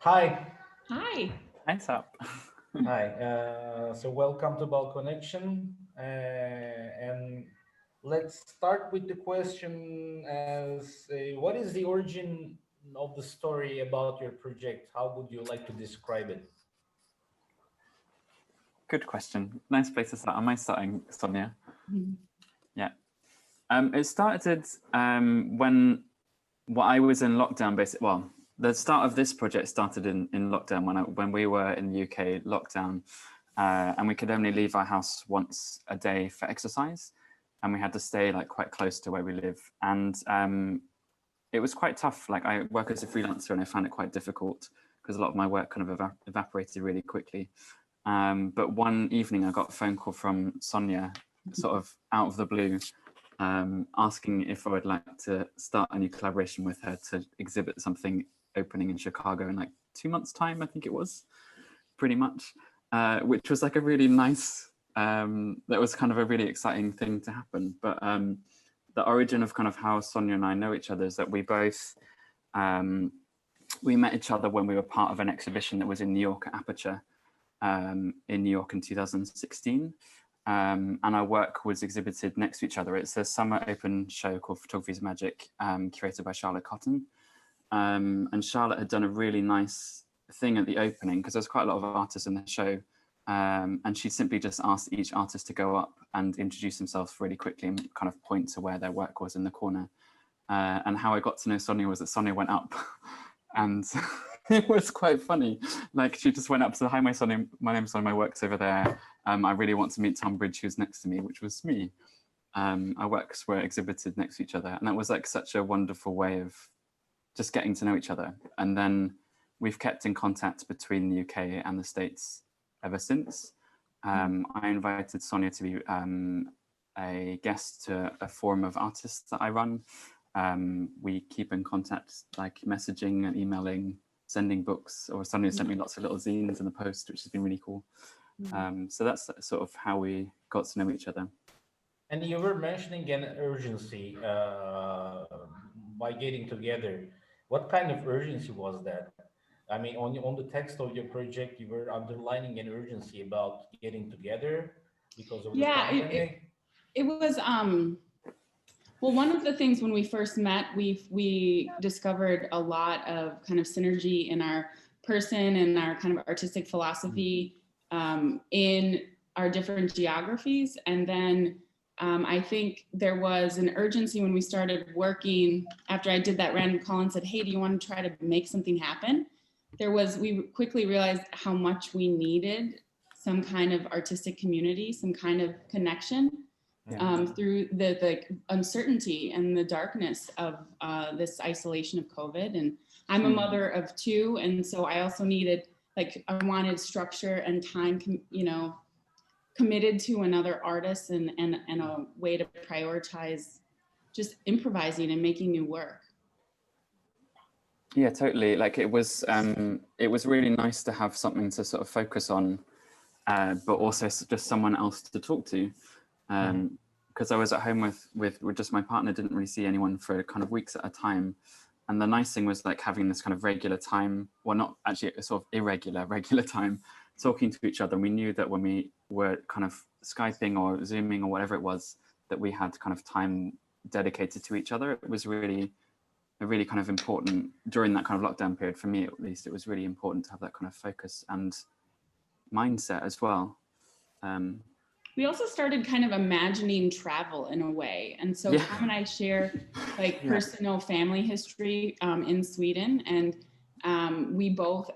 Hi. Hi. Nice up. Hi. So welcome to Balconnection. And let's start with the question as what is the origin of the story about your project? How would you like to describe it? Good question. Nice place to start. Am I starting, Sonia? Mhm. Yeah. It started when I was in lockdown. Basically, well, the start of this project started in lockdown when we were in the UK lockdown, and we could only leave our house once a day for exercise, and we had to stay like quite close to where we live, and it was quite tough. Like I work as a freelancer, and I found it quite difficult because a lot of my work kind of evaporated really quickly. But one evening I got a phone call from Sonja, sort of out of the blue, asking if I would like to start a new collaboration with her to exhibit something opening in Chicago in like 2 months' time, I think it was, pretty much, which was like a really nice, that was kind of a really exciting thing to happen. But the origin of kind of how Sonja and I know each other is that we both, we met each other when we were part of an exhibition that was in New York at Aperture, in New York in 2016, and our work was exhibited next to each other. It's a summer open show called Photography is Magic, curated by Charlotte Cotton, and Charlotte had done a really nice thing at the opening because there's quite a lot of artists in the show, and she simply just asked each artist to go up and introduce themselves really quickly and kind of point to where their work was in the corner. And how I got to know Sonja was that Sonja went up and it was quite funny. Like she just went up to, hi, my name's Sonja, my work's over there. I really want to meet Tom Bridge, who's next to me, which was me. Our works were exhibited next to each other. And that was like such a wonderful way of just getting to know each other. And then we've kept in contact between the UK and the States ever since. I invited Sonja to be a guest to a forum of artists that I run. We keep in contact, like messaging and emailing, sending books, or Sonja sent me lots of little zines in the post, which has been really cool. So that's sort of how we got to know each other. And you were mentioning an urgency by getting together. What kind of urgency was that? I mean, on the text of your project, you were underlining an urgency about getting together because of the Yeah, pandemic. it was well, one of the things when we first met, we discovered a lot of kind of synergy in our person and our kind of artistic philosophy in our different geographies. And then I think there was an urgency when we started working after I did that random call and said, hey, do you want to try to make something happen? We quickly realized how much we needed some kind of artistic community, some kind of connection through the uncertainty and the darkness of this isolation of COVID. And I'm a mother of two. And so I also needed, like, I wanted structure and time, committed to another artist and a way to prioritize just improvising and making new work. Yeah, totally. Like it was really nice to have something to sort of focus on, but also just someone else to talk to. Because I was at home with just my partner, didn't really see anyone for kind of weeks at a time. And the nice thing was like having this kind of regular time, well, not actually a sort of regular time, talking to each other. And we knew that when we were kind of Skyping or Zooming or whatever it was, that we had kind of time dedicated to each other. It was really kind of important during that kind of lockdown period, for me at least. It was really important to have that kind of focus and mindset as well. We also started kind of imagining travel in a way. And so Thom and I share like personal family history in Sweden. And we both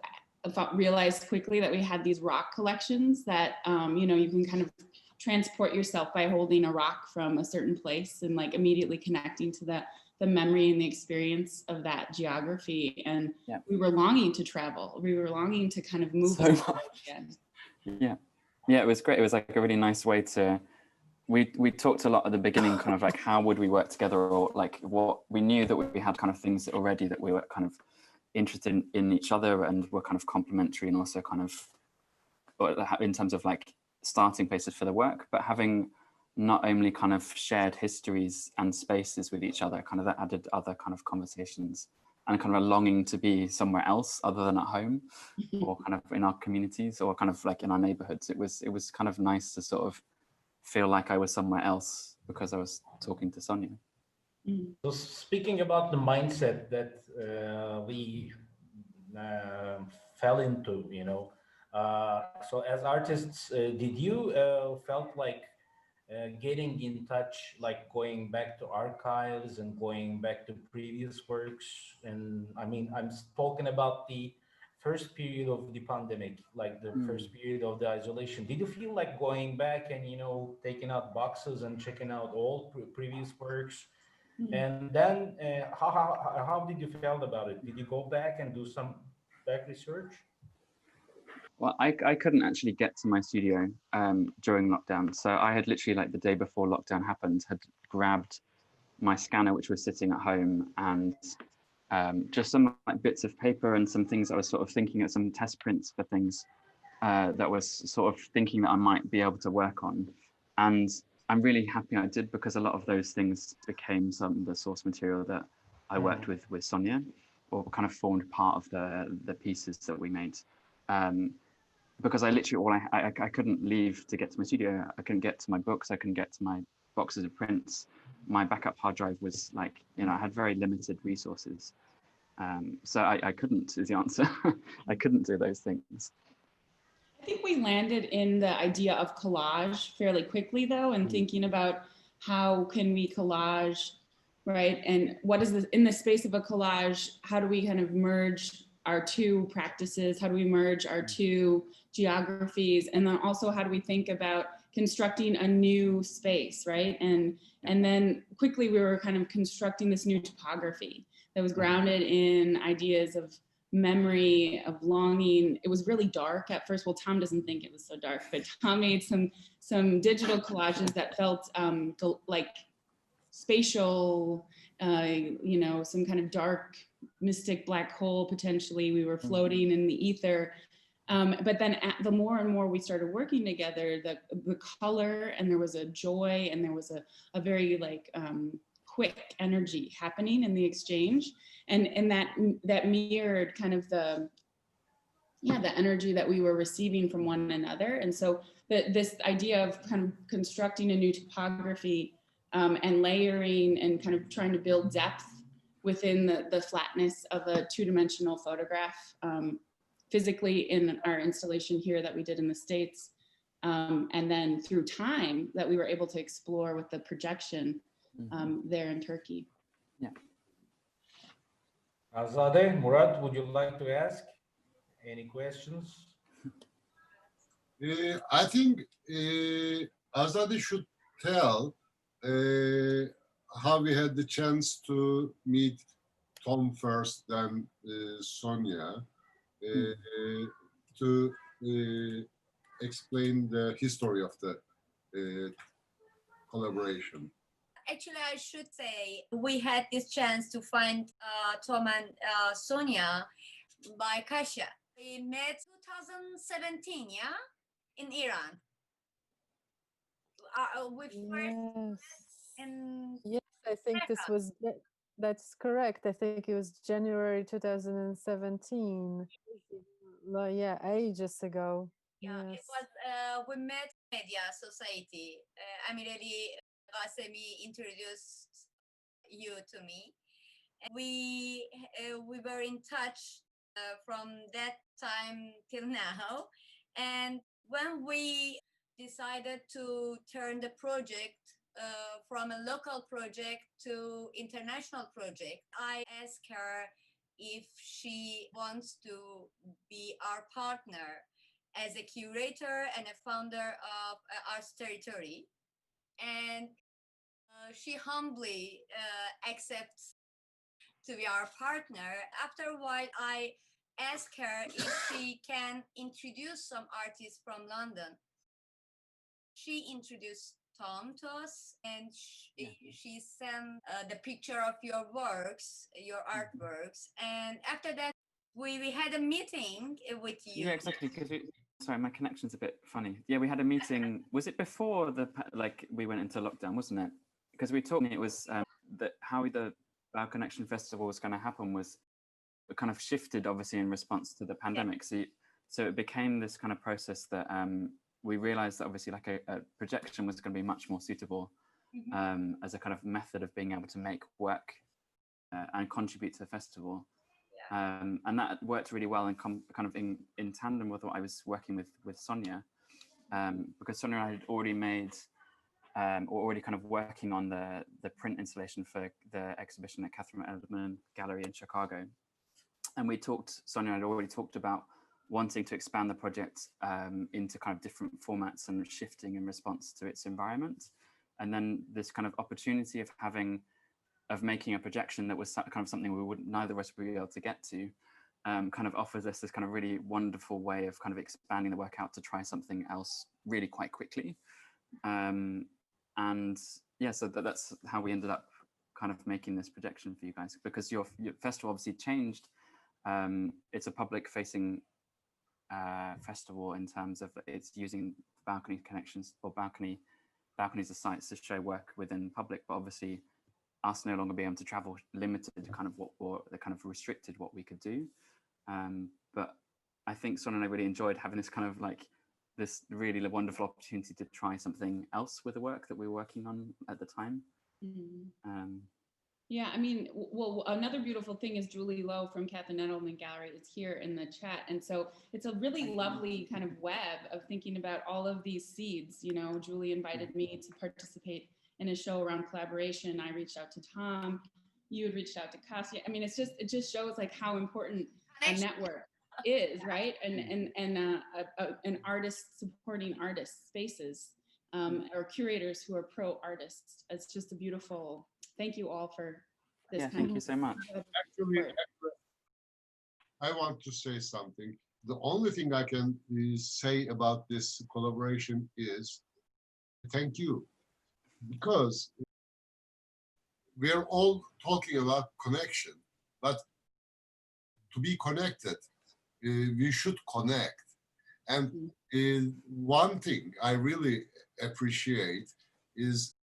realized quickly that we had these rock collections that, you can kind of transport yourself by holding a rock from a certain place and like immediately connecting to the memory and the experience of that geography. And we were longing to travel. We were longing to kind of move again. Yeah, it was great. It was like a really nice way to, we talked a lot at the beginning, kind of like how would we work together, or like what we knew that we had kind of things already that we were kind of interested in each other and were kind of complementary, and also kind of in terms of like starting places for the work, but having not only kind of shared histories and spaces with each other, kind of that added other kind of conversations and kind of a longing to be somewhere else other than at home, or kind of in our communities, or kind of like in our neighborhoods. It was kind of nice to sort of feel like I was somewhere else because I was talking to Sonja. So speaking about the mindset that we fell into, so as artists, did you felt like getting in touch, like going back to archives and going back to previous works? And I mean, I'm talking about the first period of the pandemic, like the first period of the isolation. Did you feel like going back and, taking out boxes and checking out all previous works? And then how did you feel about it? Did you go back and do some back research? Well, I couldn't actually get to my studio during lockdown. So I had literally, like the day before lockdown happened, had grabbed my scanner, which was sitting at home, and just some like bits of paper and some things I was sort of thinking of, some test prints for things that was sort of thinking that I might be able to work on. And I'm really happy I did, because a lot of those things became some of the source material that I worked with Sonja, or kind of formed part of the pieces that we made. Because I literally, I couldn't leave to get to my studio. I couldn't get to my books. I couldn't get to my boxes of prints. My backup hard drive was like, I had very limited resources. So I couldn't, is the answer. I couldn't do those things. I think we landed in the idea of collage fairly quickly, though, and thinking about how can we collage, right? And what is this in the space of a collage? How do we kind of merge our two practices? How do we merge our two geographies? And then also, how do we think about constructing a new space, right? And then quickly we were kind of constructing this new topography that was grounded in ideas of memory, of longing. It was really dark at first. Well, Thom doesn't think it was so dark, but Thom made some digital collages that felt like spatial, some kind of dark, mystic black hole, potentially. We were floating in the ether. But then the more and more we started working together, the color, and there was a joy, and there was a very quick energy happening in the exchange, and that mirrored kind of the energy that we were receiving from one another. And so this idea of kind of constructing a new topography and layering and kind of trying to build depth within the flatness of a two-dimensional photograph, physically in our installation here that we did in the States, and then through time that we were able to explore with the projection there in Turkey. Yeah. Azadeh, Murat, would you like to ask any questions? I think Azadeh should tell how we had the chance to meet Thom first, then Sonja, to explain the history of the collaboration. Actually, I should say we had this chance to find Thom and Sonja by Kasia. We met 2017, yeah, in Iran. We first Yes, I think that's correct. I think it was January 2017. Yeah, ages ago. Yeah, yes. It was. We met Media Society. Amireli Qasemi introduced you to me. And we were in touch from that time till now. And when we decided to turn the project from a local project to international project, I asked her if she wants to be our partner as a curator and a founder of Arts Territory. And she humbly accepts to be our partner. After a while, I asked her if she can introduce some artists from London. She introduced Thom to us, and she sent the picture of your works, your artworks. And after that, we had a meeting with you. Yeah, exactly. Because sorry, my connection's a bit funny. Yeah, we had a meeting. Was it before we went into lockdown, wasn't it? Because we were talking, it was that how the Balconnection Festival was going to happen was kind of shifted obviously in response to the pandemic. So it became this kind of process that we realized that obviously like a projection was going to be much more suitable as a kind of method of being able to make work and contribute to the festival. And that worked really well and kind of in tandem with what I was working with Sonja, because Sonja and I had already made or already kind of working on the print installation for the exhibition at Catherine Edelman Gallery in Chicago. And Sonja and I had already talked about wanting to expand the project into kind of different formats and shifting in response to its environment. And then this kind of opportunity of making a projection that was kind of something we wouldn't, neither of us would be able to get to, kind of offers us this kind of really wonderful way of kind of expanding the work out to try something else really quite quickly. And yeah, so that's how we ended up kind of making this projection for you guys, because your festival obviously changed. It's a public facing festival in terms of it's using balcony connections or balconies as sites to show work within public, but obviously us no longer being able to travel limited kind of they kind of restricted what we could do. But I think Sonja and I really enjoyed having this kind of like this really wonderful opportunity to try something else with the work that we were working on at the time. Yeah, I mean, well, another beautiful thing is Julie Lowe from Catherine Edelman Gallery is here in the chat. And so it's a really lovely kind of web of thinking about all of these seeds. You know, Julie invited me to participate in a show around collaboration. I reached out to Thom, you had reached out to Kasia. I mean, it just shows like how important a network is, right? And an artist supporting artist spaces or curators who are pro artists. It's just a beautiful, thank you all for this. Yeah, thank you so much. Actually, I want to say something. The only thing I can say about this collaboration is thank you, because we are all talking about connection, but to be connected, we should connect. And one thing I really appreciate is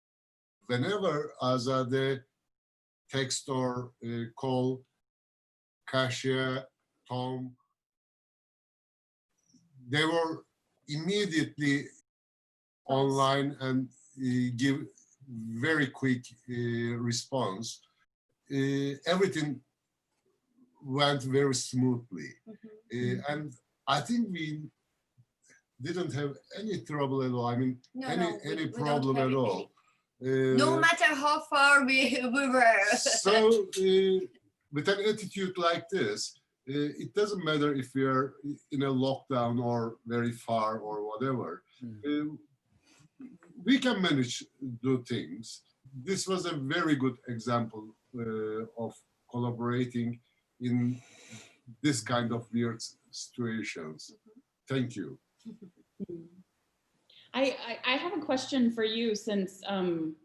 whenever Azade text or call Kasia, Thom, they were immediately online and give very quick response. Everything went very smoothly. And I think we didn't have any trouble at all. I mean, any problem at all. No matter how far we were. So with an attitude like this, it doesn't matter if we are in a lockdown or very far or whatever. We can manage to do things. This was a very good example of collaborating in this kind of weird situations. Thank you. I have a question for you, since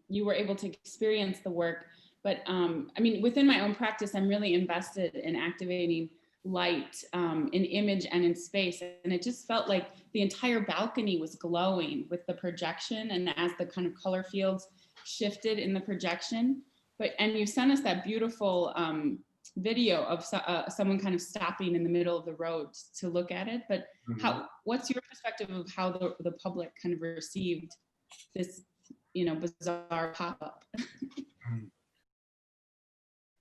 you were able to experience the work, but I mean, within my own practice, I'm really invested in activating light in image and in space. And it just felt like the entire balcony was glowing with the projection, and as the kind of color fields shifted in the projection. And you sent us that beautiful video of someone kind of stopping in the middle of the road to look at it. But what's your perspective of how the public kind of received this, bizarre pop-up?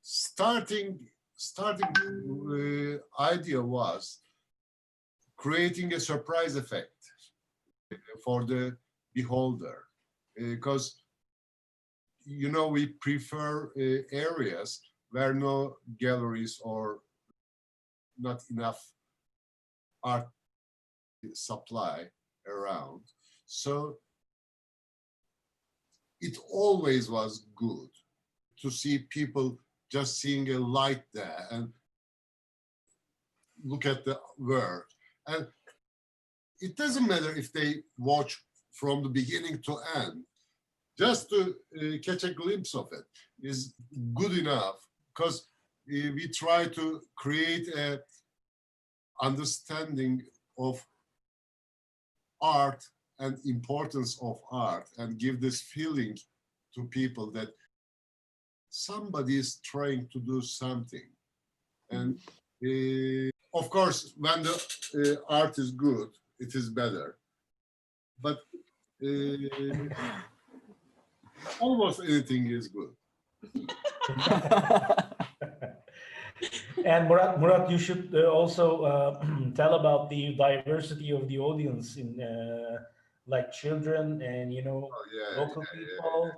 Starting idea was creating a surprise effect for the beholder, because we prefer areas where no galleries or not enough art supply around. So it always was good to see people just seeing a light there and look at the work. And it doesn't matter if they watch from the beginning to end, just to catch a glimpse of it is good enough, because we try to create a understanding of art and importance of art, and give this feeling to people that somebody is trying to do something. And Of course, when the art is good, it is better. But almost anything is good. And Murat, you should also tell about the diversity of the audience in like children and local people,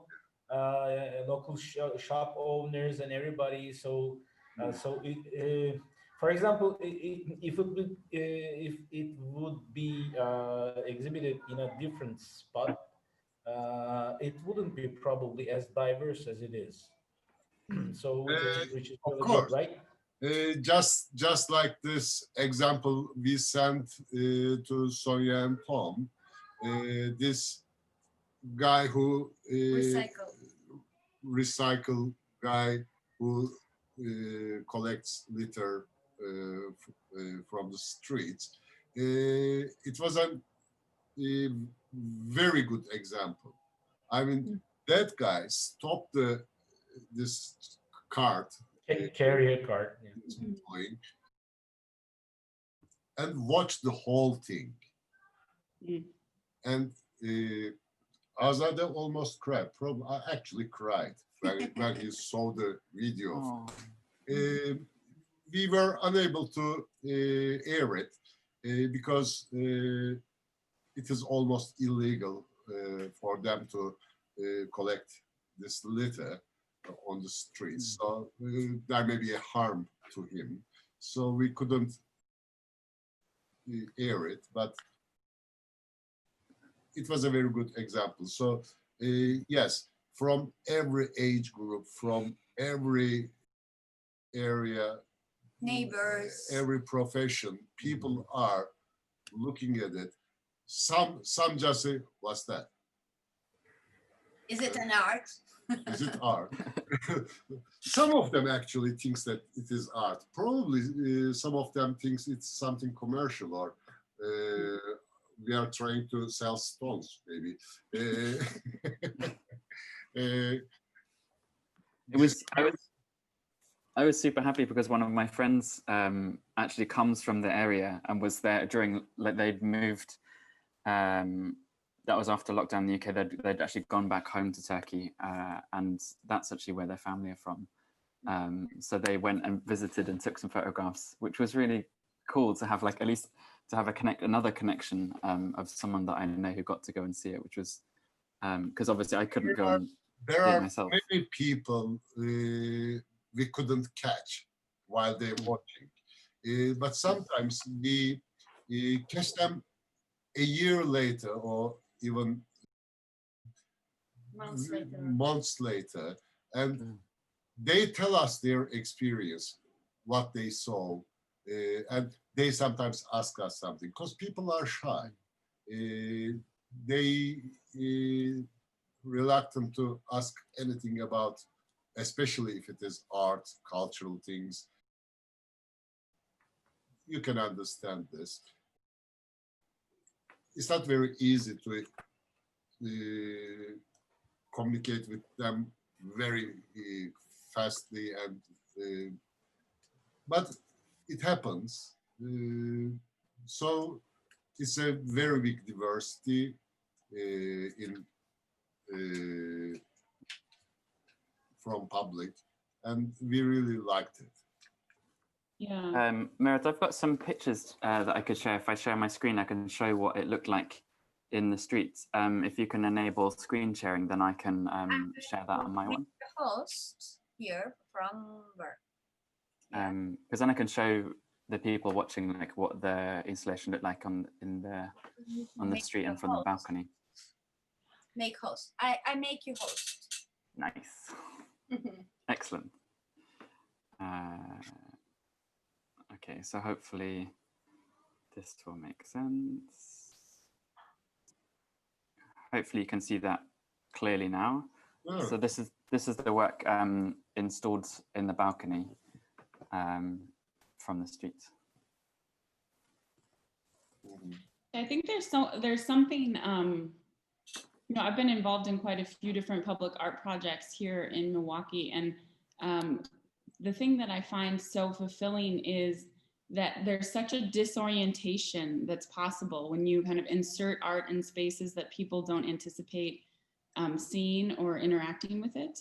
local shop owners and everybody. So for example, if it would be exhibited in a different spot, it wouldn't be probably as diverse as it is. So which is Of really course. good, right? Just like this example we sent to Sonja and Thom, this guy who recycle guy who collects litter from the streets. It was a very good example. I mean, that guy stopped this cart. Carrier cart. And watch the whole thing. And Azadeh almost cried. Probably, I actually cried when he saw the video. We were unable to air it because it is almost illegal for them to collect this litter on the streets. So there may be a harm to him. So we couldn't air it, but it was a very good example. So yes, from every age group, from every area, neighbors, every profession, people are looking at it. Some just say, "What's that? Is it an art? Is it art?" Some of them actually thinks that it is art. Probably some of them thinks it's something commercial, or we are trying to sell stones, maybe. I was super happy because one of my friends actually comes from the area and was there during, like, they'd moved. That was after lockdown in the UK. They'd actually gone back home to Turkey, and that's actually where their family are from. So they went and visited and took some photographs, which was really cool to have, like, at least to have another connection of someone that I know who got to go and see it, which was because obviously I couldn't go and there see it are myself. many people we couldn't catch while they're watching, but sometimes we catch them a year later or even months later, and they tell us their experience, what they saw, and they sometimes ask us something because people are shy. They reluctant to ask anything about, especially if it is art, cultural things. You can understand this. It's not very easy to communicate with them very fastly, and but it happens. So it's a very big diversity from public, and we really liked it. Yeah. Merit, I've got some pictures that I could share. If I share my screen, I can show what it looked like in the streets. If you can enable screen sharing, then I can share that on my one. Host here from where? Because then I can show the people watching, like, what the installation looked like on the street and from the balcony. Make host. I make you host. Nice. Excellent. Okay, so hopefully this will make sense. Hopefully you can see that clearly now. Yeah. So this is the work installed in the balcony from the street. I think there's something, I've been involved in quite a few different public art projects here in Milwaukee, and the thing that I find so fulfilling is that there's such a disorientation that's possible when you kind of insert art in spaces that people don't anticipate seeing or interacting with it.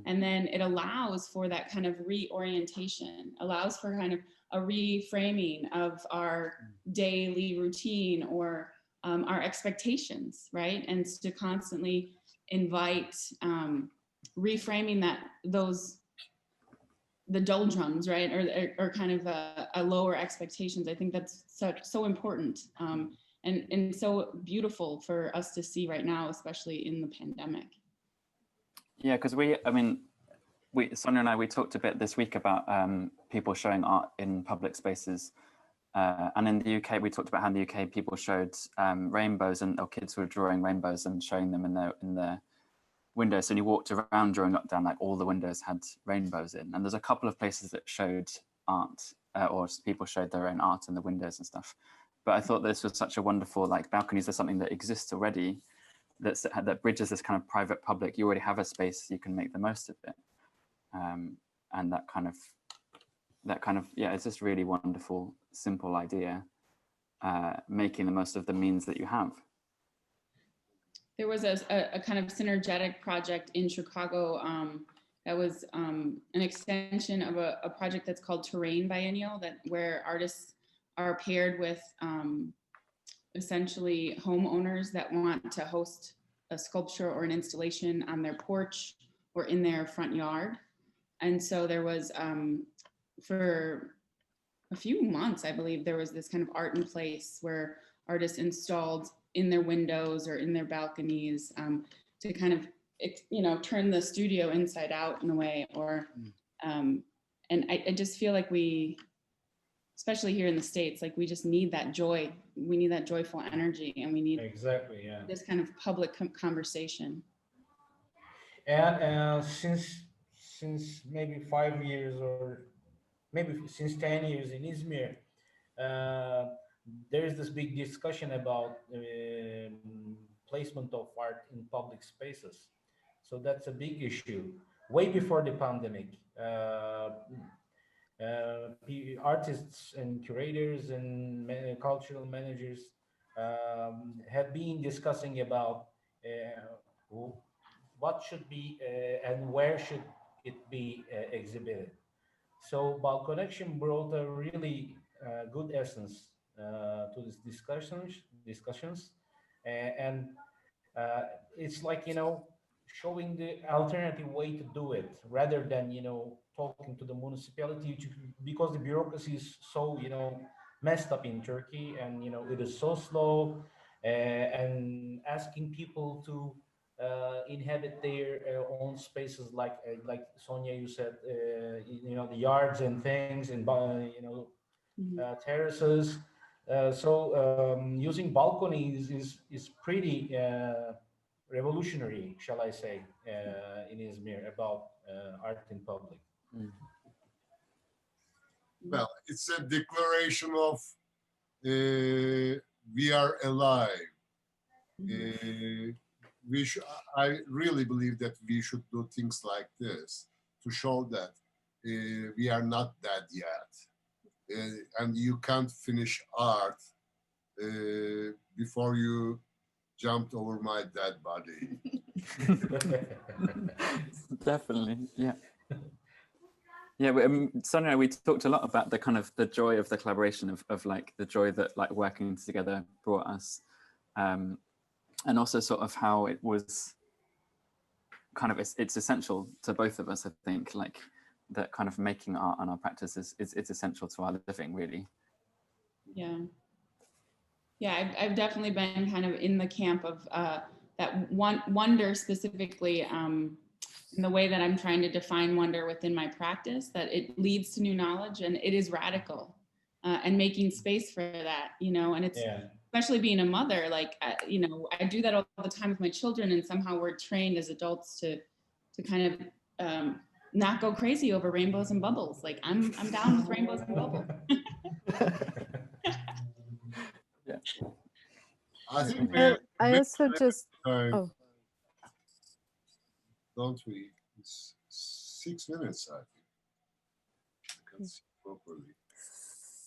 And then it allows for that kind of reorientation, allows for kind of a reframing of our daily routine or our expectations, right? And to constantly invite reframing the doldrums, right? Or kind of a lower expectations. I think that's so important and so beautiful for us to see right now, especially in the pandemic. Yeah, because Sonja and I, we talked a bit this week about people showing art in public spaces. And in the UK, we talked about how in the UK people showed rainbows, or kids were drawing rainbows and showing them in their windows. And you walked around during lockdown, like all the windows had rainbows in. And there's a couple of places that showed art, or people showed their own art in the windows and stuff. But I thought this was such a wonderful, like, balconies are something that exists already, that bridges this kind of private public. You already have a space, you can make the most of it. And that kind of, yeah, it's just really wonderful, simple idea, making the most of the means that you have. There was a kind of synergetic project in Chicago that was an extension of a project that's called Terrain Biennial, where artists are paired with essentially homeowners that want to host a sculpture or an installation on their porch or in their front yard. And so there was, for a few months, I believe, there was this kind of art in place where artists installed in their windows or in their balconies to kind of, turn the studio inside out in a way, or, and I just feel like we, especially here in the States, like we just need that joy. We need that joyful energy, and we need exactly, yeah, this kind of public conversation. and since maybe 5 years or maybe since 10 years in Izmir, there is this big discussion about placement of art in public spaces. So that's a big issue. Way before the pandemic, artists and curators and cultural managers had been discussing about what should be and where should it be exhibited. So Balconnection brought a really good essence to these discussions, and it's like, showing the alternative way to do it rather than, talking to the municipality, because the bureaucracy is so, messed up in Turkey, and, it is so slow, and asking people to inhabit their own spaces, like Sonja, you said, the yards and things, and terraces. So using balconies is pretty revolutionary, shall I say, in Izmir about art in public. Well, it's a declaration of we are alive. I really believe that we should do things like this to show that we are not dead yet. And you can't finish art before you jumped over my dead body. Definitely, yeah. Yeah, Sonja, we talked a lot about the kind of the joy of the collaboration, of like the joy that like working together brought us, and also sort of how it was kind of, it's essential to both of us, I think, like that kind of making art and our practice is essential to our living, really. Yeah. Yeah, I've definitely been kind of in the camp of that wonder specifically, in the way that I'm trying to define wonder within my practice, that it leads to new knowledge and it is radical, and making space for that, and it's, especially being a mother, like, I do that all the time with my children, and somehow we're trained as adults to kind of not go crazy over rainbows and bubbles. Like I'm down with rainbows and bubbles. Yeah. I think I also just, oh. Don't we? It's 6 minutes, I think. I can see properly.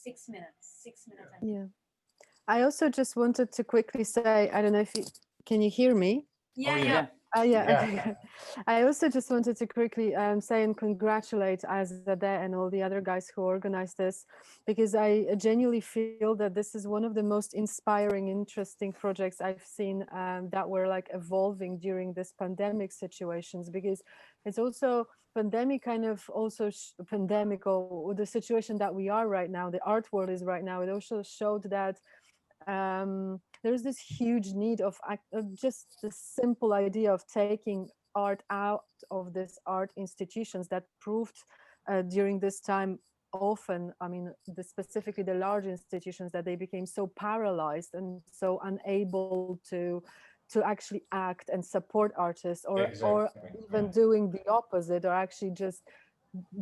6 minutes. 6 minutes. Yeah. I also just wanted to quickly say, I don't know if you can you hear me? Yeah, Oh, yeah. yeah. Yeah, Yeah. okay. I also just wanted to quickly say and congratulate Azadeh and all the other guys who organized this, because I genuinely feel that this is one of the most inspiring, interesting projects I've seen that were like evolving during this pandemic situations, because it's also pandemic kind of also pandemic or the situation that we are right now, the art world is right now. It also showed that there's this huge need of just the simple idea of taking art out of this art institutions that proved during this time often, I mean, specifically the large institutions, that they became so paralyzed and so unable to actually act and support artists, or even doing the opposite, or actually just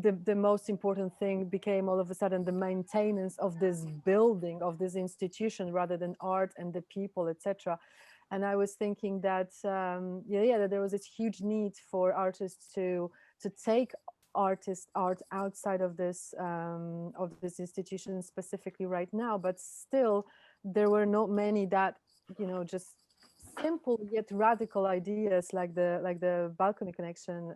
the most important thing became all of a sudden the maintenance of this building, of this institution, rather than art and the people, etc. And I was thinking that that there was this huge need for artists to take art outside of this institution specifically right now, but still there were not many that, you know, just simple yet radical ideas like the balcony connection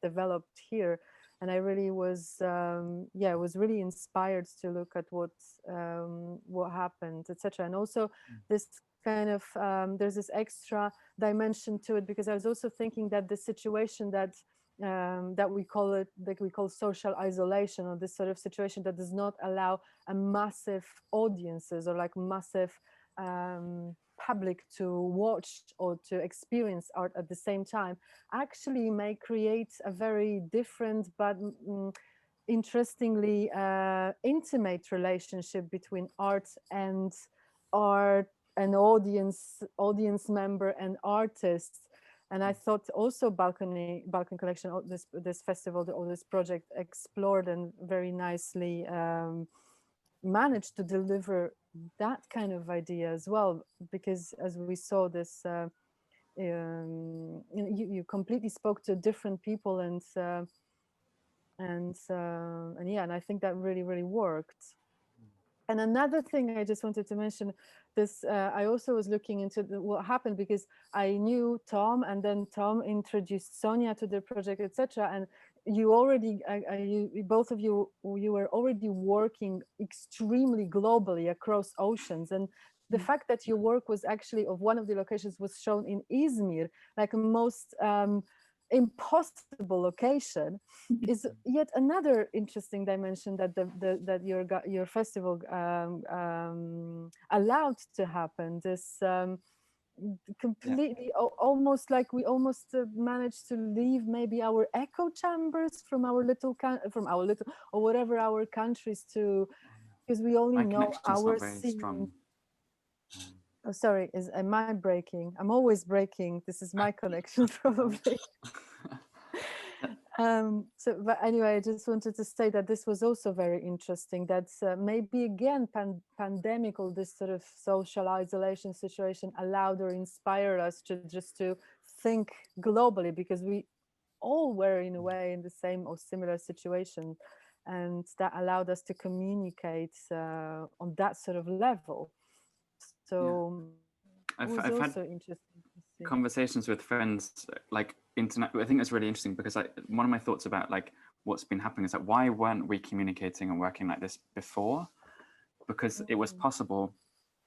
developed here. And I really was was really inspired to look at what happened, etc. And also this kind of there's this extra dimension to it, because I was also thinking that the situation that we call social isolation, or this sort of situation that does not allow a massive audiences or like massive public to watch or to experience art at the same time, actually may create a very different but interestingly intimate relationship between art and audience member and artists. And I thought also Balcony Collection, this festival or this project explored and very nicely managed to deliver that kind of idea as well, because as we saw this you completely spoke to different people, and I think that really worked. And another thing I just wanted to mention, this I also was looking into what happened, because I knew Thom, and then Thom introduced Sonja to the project, etc. And you already, both of you were already working extremely globally across oceans. And the fact that your work was actually of one of the locations was shown in Izmir, like a most impossible location, is yet another interesting dimension that that your festival allowed to happen. This completely almost like we almost managed to leave maybe our echo chambers from our little or whatever our countries, to, because we only know our scene. Oh, sorry, am I breaking? I'm always breaking. This is my connection, probably. But anyway, I just wanted to say that this was also very interesting. That maybe again, pandemic or this sort of social isolation situation allowed or inspired us to think globally, because we all were in a way in the same or similar situation, and that allowed us to communicate on that sort of level. So it was also interesting to see. Conversations with friends, like internet. I think it's really interesting, because one of my thoughts about like what's been happening is that why weren't we communicating and working like this before? Because it was possible.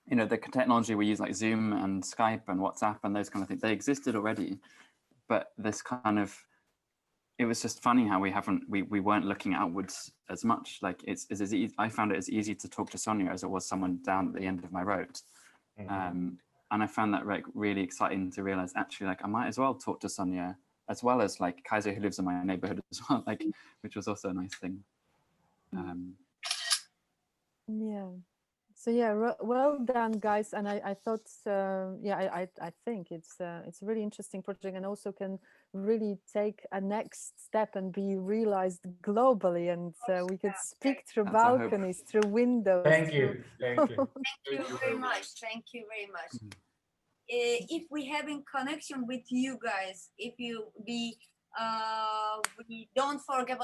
You know, the technology we use like Zoom and Skype and WhatsApp and those kind of things, they existed already. But this kind of, it was just funny how we weren't looking outwards as much. Like it's as easy, I found it as easy to talk to Sonja as it was someone down at the end of my road. And I found that like really exciting to realize, actually, like I might as well talk to Sonja as well as like Kaiser, who lives in my neighborhood as well, like, which was also a nice thing. Yeah. So yeah, well done, guys. And I thought, I think it's a really interesting project, and also can really take a next step and be realized globally. And we could speak through balconies, through windows. Thank you. Thank you. Thank you very much. Thank you very much. If we have in connection with you guys, if you be we don't forget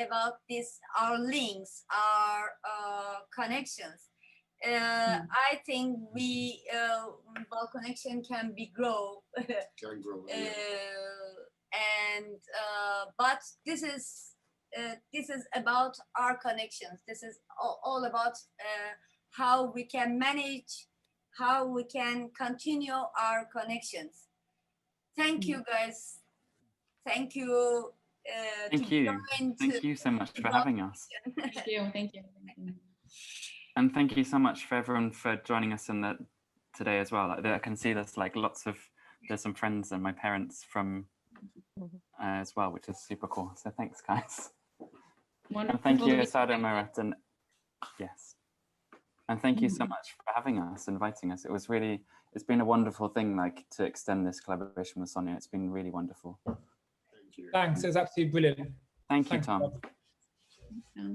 about this, our links, our connections. I think we Balconnection can be grow. Can grow. And but this is about our connections. This is all about how we can manage, how we can continue our connections. Thank you, guys. Thank you. Thank you. Thank you so much for having us. Thank you. Thank you. And thank you so much for everyone for joining us in the today as well. I can see there's like there's some friends and my parents from as well, which is super cool. So thanks, guys. Wonderful. And thank you, Asada Marat, and yes. And thank you so much for having us, inviting us. It's been a wonderful thing, like to extend this collaboration with Sonja. It's been really wonderful. Thank you. Thanks, it's absolutely brilliant. Thank you, Thanks, Thom. Bob. Yeah.